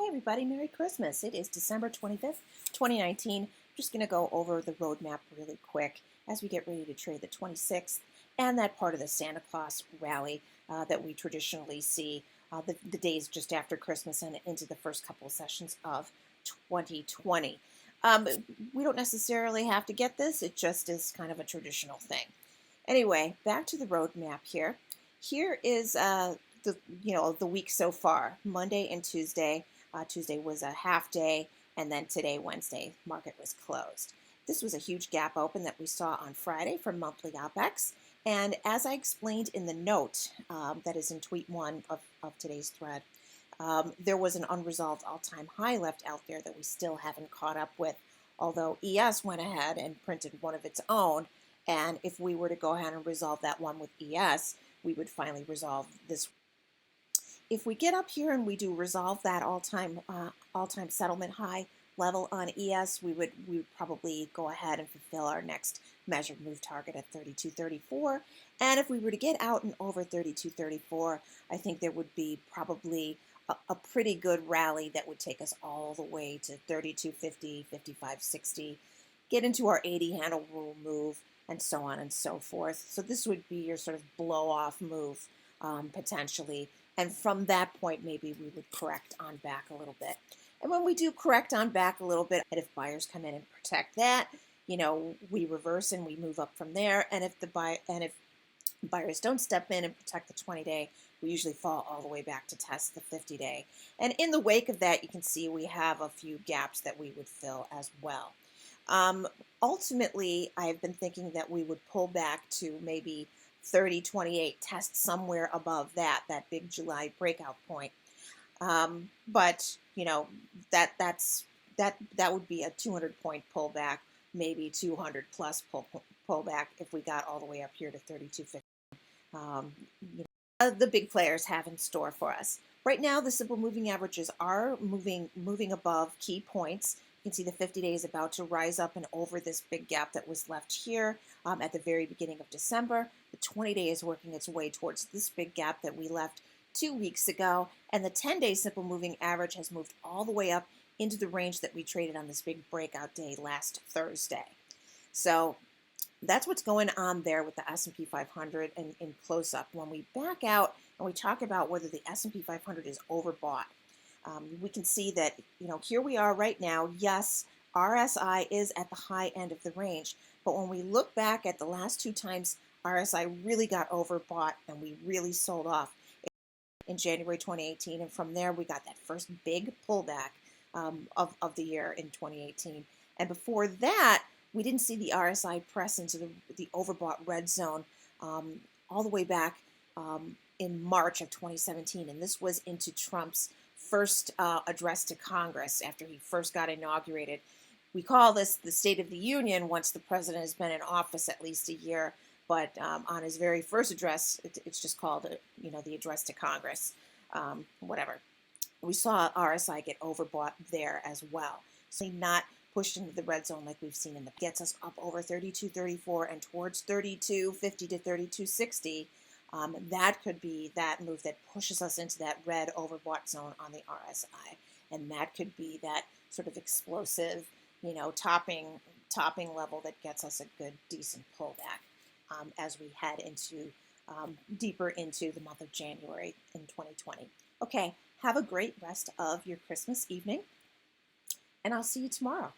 Hey everybody, Merry Christmas. It is December 25th, 2019. I'm just going to go over the roadmap really quick as we get ready to trade the 26th and that part of the Santa Claus rally that we traditionally see the days just after Christmas and into the first couple of sessions of 2020. We don't necessarily have to get this. It just is kind of a traditional thing. Anyway, back to the roadmap here. Here is the week so far, Monday and Tuesday. Tuesday was a half day, and then today, Wednesday, market was closed. This was a huge gap open that we saw on Friday for monthly OPEX. And as I explained in the note that is in tweet 1 of today's thread, there was an unresolved all-time high left out there that we still haven't caught up with, although ES went ahead and printed one of its own. And if we were to go ahead and resolve that one with ES, we would finally resolve this. If we get up here and we do resolve that all-time settlement high level on ES, we would probably go ahead and fulfill our next measured move target at 32.34. And if we were to get out and over 32.34, I think there would be probably a pretty good rally that would take us all the way to 32.50, 55.60, get into our 80 handle rule move, and so on and so forth. So this would be your sort of blow-off move potentially. And from that point, maybe we would correct on back a little bit. And when we do correct on back a little bit, and if buyers come in and protect that, we reverse and we move up from there. And if buyers don't step in and protect the 20-day, we usually fall all the way back to test the 50-day. And in the wake of that, you can see we have a few gaps that we would fill as well. Ultimately, I've been thinking that we would pull back to maybe 30.28, test somewhere above that big July breakout point. But that would be a 200-point pullback, maybe 200 plus pullback if we got all the way up here to 32.50. The big players have in store for us. Right now, the simple moving averages are moving above key points. You can see the 50-day is about to rise up and over this big gap that was left here at the very beginning of December. The 20-day is working its way towards this big gap that we left 2 weeks ago. And the 10-day simple moving average has moved all the way up into the range that we traded on this big breakout day last Thursday. So that's what's going on there with the S&P 500 and in close-up. When we back out and we talk about whether the S&P 500 is overbought, we can see that, here we are right now. Yes, RSI is at the high end of the range. But when we look back at the last 2 times RSI really got overbought and we really sold off in January 2018. And from there, we got that first big pullback of the year in 2018. And before that, we didn't see the RSI press into the overbought red zone all the way back in March of 2017. And this was into Trump's first address to Congress after he first got inaugurated. We call this the State of the Union once the president has been in office at least a year, but on his very first address, it's just called, the address to Congress, whatever. We saw RSI get overbought there as well. So not pushed into the red zone like we've seen in the gets us up over 32.34 and towards 32.50 to 32.60. That could be that move that pushes us into that red overbought zone on the RSI. And that could be that sort of explosive, topping level that gets us a good, decent pullback as we head into deeper into the month of January in 2020. Okay, have a great rest of your Christmas evening, and I'll see you tomorrow.